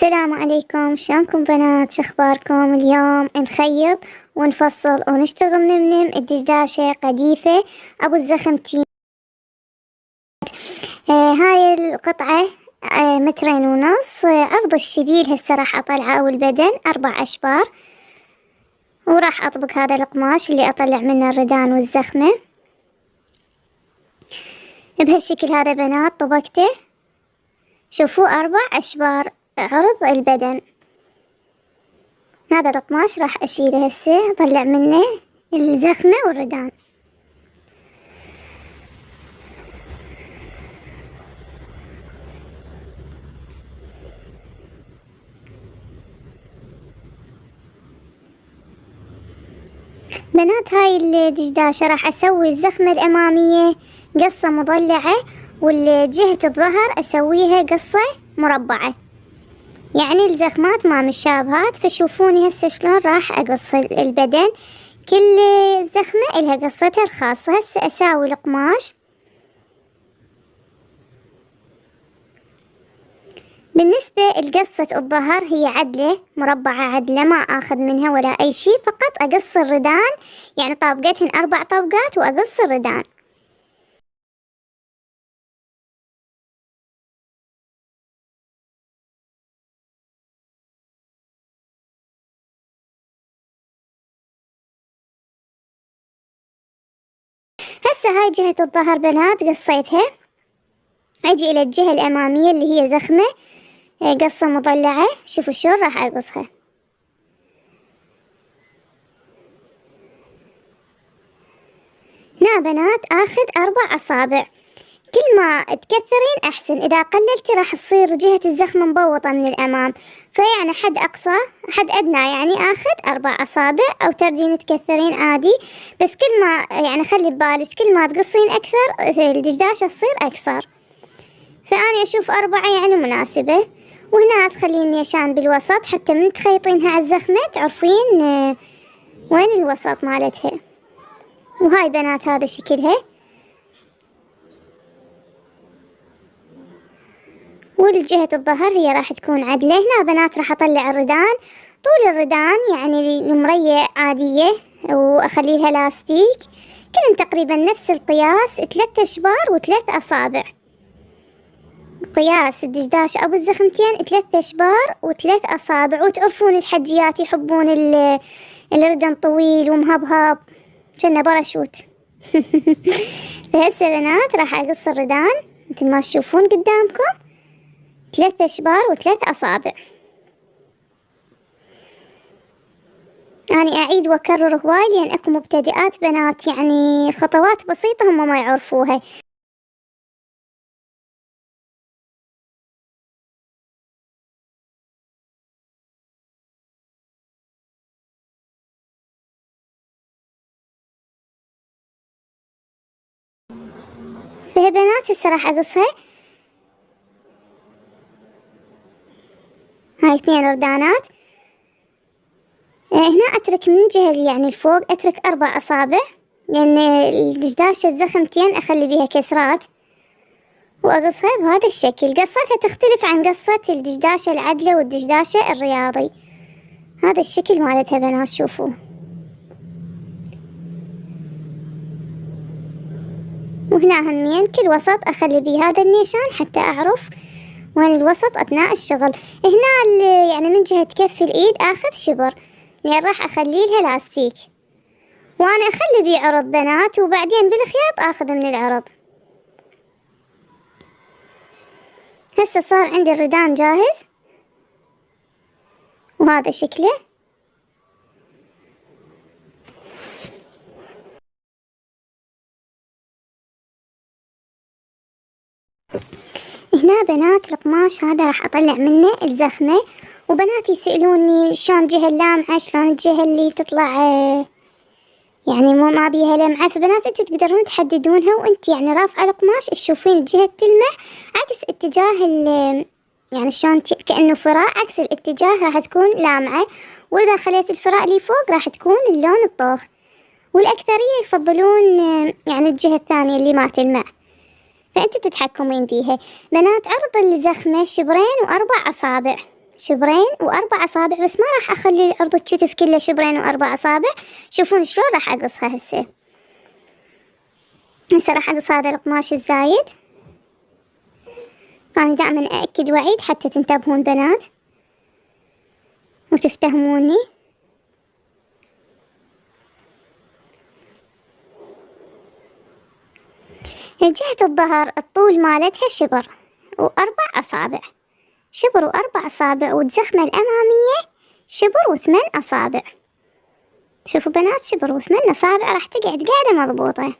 السلام عليكم، شلونكم بنات؟ شخباركم؟ اليوم نخيط ونفصل ونشتغل نمنم الدشداشة قديفة أبو الزخمتين. هاي القطعة 2.5 متر. عرض الشديد هسه راح أطلعه والبدن 4 أشبار، وراح أطبق هذا القماش اللي أطلع منه الردان والزخمة بهالشكل هذا بنات. طبقته شوفوا 4 أشبار عرض البدن. هذا القماش راح أشيله هسه أطلع منه الزخمة والردان. بنات هاي الدشداشة راح أسوي الزخمة الأمامية قصة مضلعة، والجهة الظهر أسويها قصة مربعة، يعني الزخمات ما مشابهات. فشوفوني هسه شلون راح أقص البدن، كل زخمة إلها قصتها الخاصة. هسه أساوي القماش. بالنسبة لقصة الظهر هي عدلة مربعة عدلة، ما أخذ منها ولا أي شي، فقط أقص الردان، يعني طابقتهن 4 طبقات وأقص الردان. هسه هاي جهة الظهر بنات قصيتها. أجي إلى الجهة الأمامية اللي هي زخمة قصة مضلعة، شوفوا شلون راح أقصها. هنا بنات آخذ 4 أصابع، كل ما تكثرين أحسن، إذا قللتي راح تصير جهة الزخمة مبوطة من الأمام. فيعني حد أقصى حد أدنى يعني آخذ 4 أصابع، أو تردين تكثرين عادي، بس كل ما يعني خلي ببالك كل ما تقصين أكثر الدشداشة تصير أقصر. فأنا أشوف 4 يعني مناسبة. وهنا تخلين نيشان بالوسط حتى من تخيطينها على الزخمة تعرفين وين الوسط مالتها. وهاي بنات هذا شكلها. والجهة الظهر هي راح تكون عدلة. هنا بنات راح أطلع الردان، طول الردان يعني المرية عادية وأخليها لاستيك، كلهم تقريبا نفس القياس، 3 أشبار و3 أصابع. قياس الدشداش أبو الزخمتين 3 أشبار و3 أصابع. وتعرفون الحجيات يحبون الردن طويل ومهبهب كأنه باراشوت. فهسه بنات راح أقص الردان مثل ما تشوفون قدامكم، 3 أشبار و3 أصابع. أنا أعيد وأكرر هواي لأن أكو مبتدئات بنات يعني خطوات بسيطة هم ما يعرفوها. فهي بنات هسه راح أقصها. هاي 2 ردانات. هنا أترك من الجهة يعني الفوق أترك 4 أصابع، لأن الدشداشة الزخمتين أخلي بيها كسرات، وأقصها بهذا الشكل. قصتها تختلف عن قصة الدشداشة العدلة والدشداشة الرياضي. هذا الشكل مالتها بنات شوفوا. وهنا همين كل وسط أخلي بيه هذا النيشان حتى أعرف وين الوسط أثناء الشغل. هنا يعني من جهة كف الإيد آخذ شبر، يعني راح أخلي لها لاستيك، وأنا أخلي بيه عرض بنات، وبعدين بالخياط آخذ من العرض. هسه صار عندي الردان جاهز، وهذا شكله. هنا بنات القماش هذا راح أطلع منه الزخمة. وبنات يسألوني شلون الجهة اللامعة، شلون الجهة اللي تطلع يعني ما بيها لمعة. فبنات انتوا تقدرون تحددونها، وانت يعني رافعة القماش تشوفين الجهة تلمع عكس اتجاه يعني شلون كأنه فراء، عكس الاتجاه راح تكون لامعة. واذا خليت الفراء اللي فوق راح تكون اللون الطوخ. والأكثرية يفضلون يعني الجهة الثانية اللي ما تلمع، فأنت تتحكمين بيها. بنات عرض الزخمة 2 و4 أصابع، شبرين وأربع أصابع، بس ما راح أخلي عرض الكتف كله شبرين وأربع أصابع. شوفون شلون راح أقصها هسه راح أقص هذا القماش الزايد. أنا دائما أأكد وأعيد حتى تنتبهون بنات وتفتهموني. جهة الظهر الطول مالتها شبر وأربع أصابع، شبر وأربع أصابع، والزخمة الأمامية شبر وثمان أصابع. شوفوا بنات، شبر وثمان أصابع راح تقعد قاعدة مضبوطة.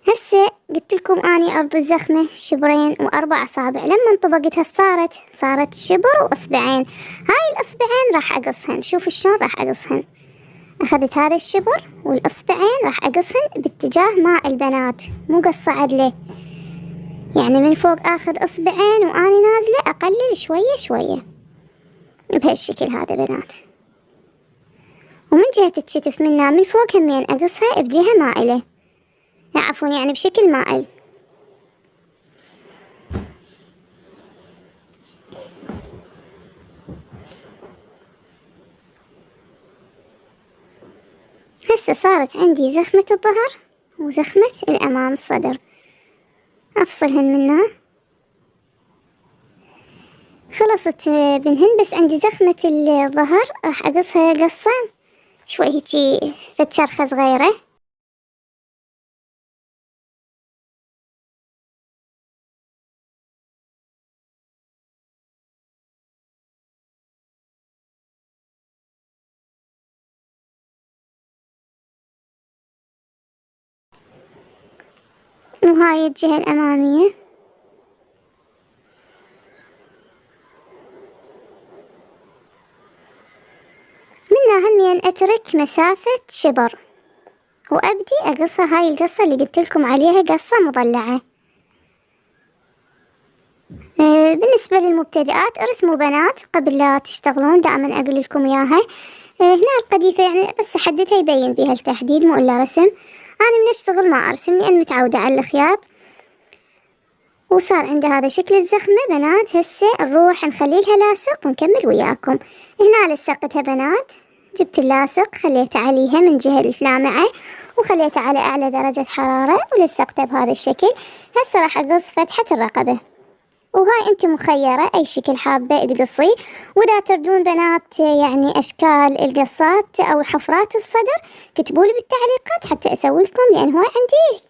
هسه قلت لكم اني عرض الزخمة شبرين وأربع أصابع، لما انطبقتها صارت شبر وأصبعين. هاي الأصبعين راح أقصهن، شوفوا شلون راح أقصهن. أخذت هذا الشبر والأصبعين راح أقصهن باتجاه ماء البنات، مو قصة عدلة، يعني من فوق أخذ أصبعين وأني نازلة أقلل شوية شوية بهالشكل هذا بنات. ومن جهة الكتف من فوق همين أقصها بجهة مائلة، عفوا يعني بشكل مائل. هسه صارت عندي زخمة الظهر وزخمة الأمام الصدر، أفصلهن منها. خلصت بنهن، بس عندي زخمة الظهر راح أقصها قصة شوي هيجي فد شرخة صغيرة. وهاي الجهة الأمامية. منها همين أترك مسافة شبر وأبدي أقصها. هاي القصة اللي قلتلكم عليها قصة مضلعة. بالنسبة للمبتدئات ارسموا بنات قبل لا تشتغلون، دائما أقول لكم إياها. هنا القذيفة يعني بس أحددها يبين بيها التحديد مو إلا رسم. أنا من أشتغل ما أرسم لأن متعودة على الخياط. وصار عندي هذا شكل الزخمة بنات. هسه نروح نخلي لها لاصق ونكمل وياكم. هنا لصقتها بنات، جبت اللاصق خليته عليها من جهة اللامعة وخليته على أعلى درجة حرارة ولصقته بهذا الشكل. هسه راح أقص فتحة الرقبة، وهاي انت مخيرة اي شكل حابة تقصي. واذا تردون بنات يعني اشكال القصات او حفرات الصدر كتبولي بالتعليقات حتى اسوي لكم، لان هو عندي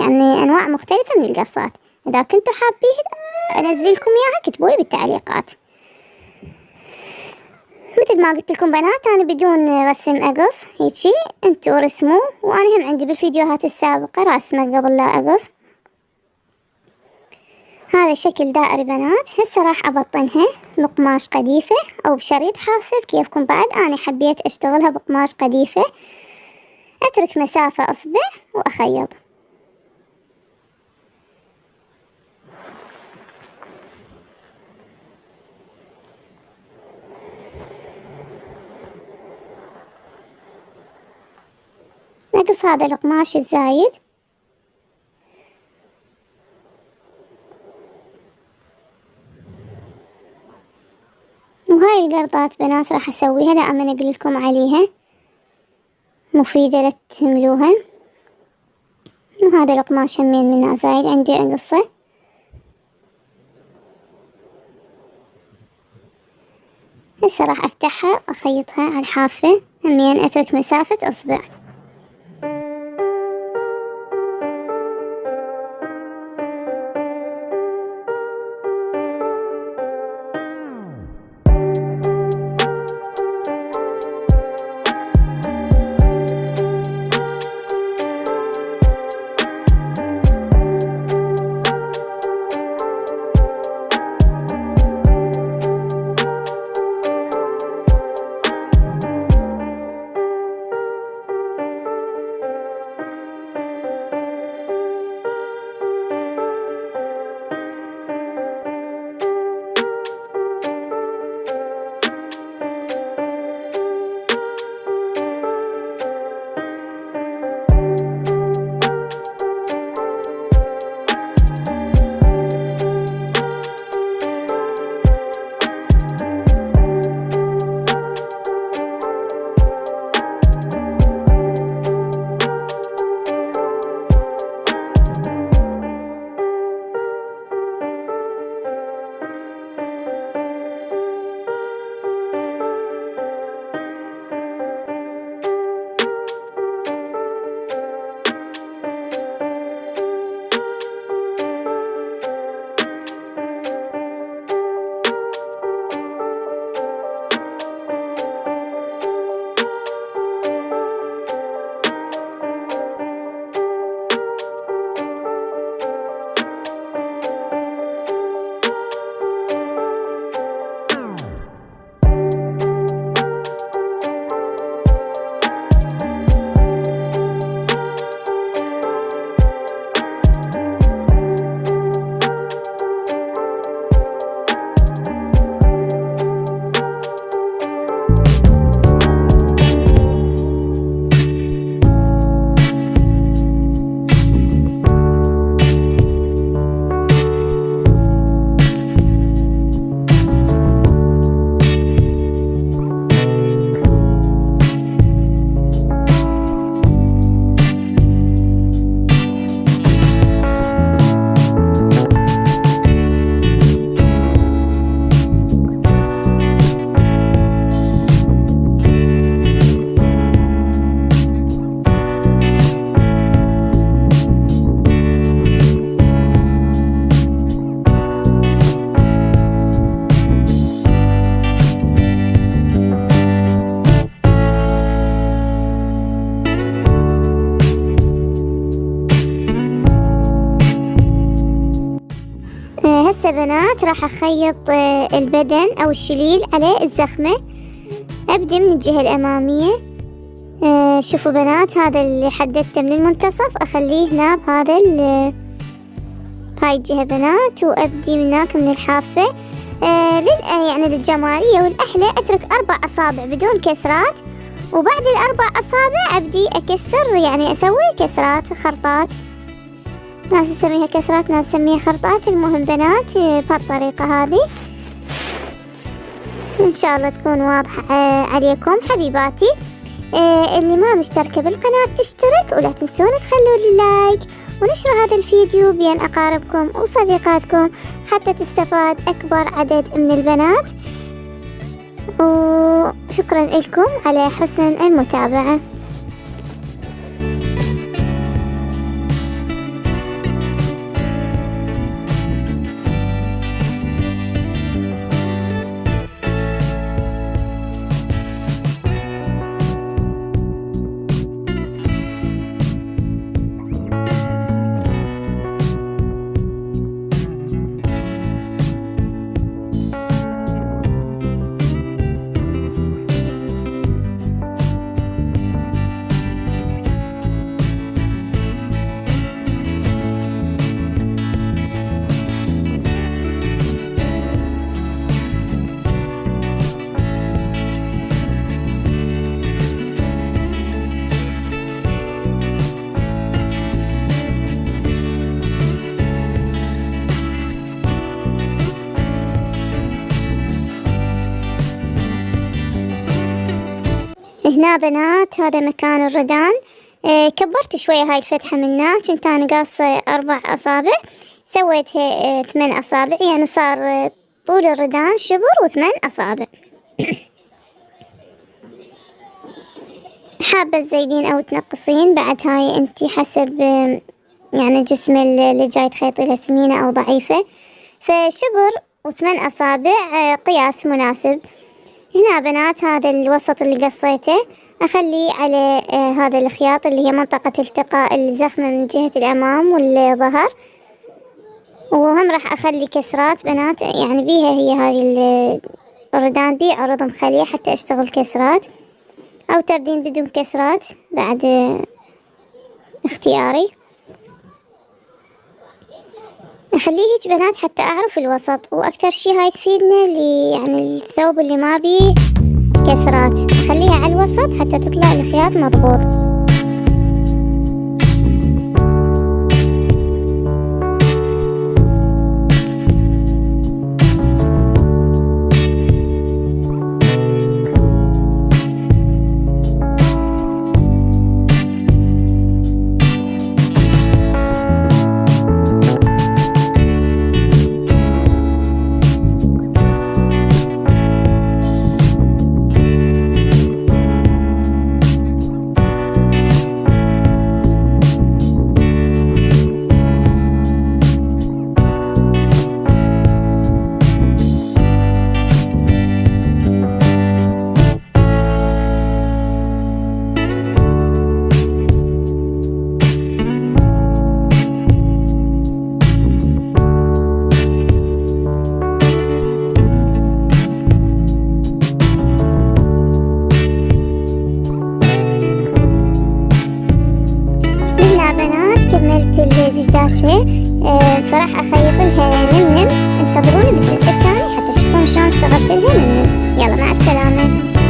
يعني انواع مختلفة من القصات. اذا كنتوا حابين انزلكم اياها كتبولي بالتعليقات. مثل ما قلت لكم بنات انا بدون رسم اقص هيجي، انتوا رسموا وانا هم عندي بالفيديوهات السابقة راسمة قبل لا اقص. هذا شكل دائري بنات. هسه راح ابطنها بقماش قديفة او بشريط حافة بكيفكم. بعد انا حبيت اشتغلها بقماش قديفة. اترك مسافة اصبع واخيط. نقص هذا القماش الزايد. وهاي القرطات بنات راح اسويها، دائما اقول لكم عليها مفيدة لا تهملوها. وهذا القماش همين منه زايد عندي اقصه. هسه راح افتحها واخيطها على الحافة، همين اترك مسافة اصبع. هسه بنات راح اخيط البدن او الشليل على الزخمة. ابدي من الجهة الامامية. شوفوا بنات، هذا اللي حددته من المنتصف اخليه هنا بهذا بهاي الجهة بنات، وابدي من هناك من الحافة. يعني للجمالية والأحلى أترك 4 أصابع بدون كسرات، وبعد ال4 أصابع أبدي أكسر، يعني أسوي كسرات خرطات. ناس تسميها كسرات، ناس تسميها خرطات. المهم بنات بهالطريقة هذه إن شاء الله تكون واضحة عليكم حبيباتي. اللي ما مشتركة بالقناة تشترك، ولا تنسون تخلوا لي لايك ونشروا هذا الفيديو بين أقاربكم وصديقاتكم حتى تستفاد أكبر عدد من البنات. وشكرا لكم على حسن المتابعة. هنا بنات هذا مكان الردان. كبرت شوية هاي الفتحة منها، كنت أنا قاصة 4 أصابع سويتها 8 أصابع، يعني صار طول الردان شبر و8 أصابع. حابة تزيدين أو تنقصين بعد، هاي انتي حسب يعني جسم اللي جاي تخيطي له سمينة أو ضعيفة. فشبر و8 أصابع قياس مناسب. هنا بنات هذا الوسط اللي قصيته أخليه على هذا الخياط اللي هي منطقة التقاء الزخمة من جهة الأمام والظهر. وهم راح أخلي كسرات بنات، يعني بيها هي هاي الردان بي عرض مخلية حتى أشتغل كسرات، أو تردين بدون كسرات بعد اختياري. أخليه هيك بنات حتى أعرف الوسط، وأكثر شي هاي تفيدنا يعني الثوب اللي ما بيه كسرات، خليها على الوسط حتى تطلع الخياط مضبوط. كملت الدشداشة، فراح أخيط لها نمنم. انتظروني بالجزء الثاني حتى تشوفون شلون اشتغلت لها نمنم. يلا مع السلامة.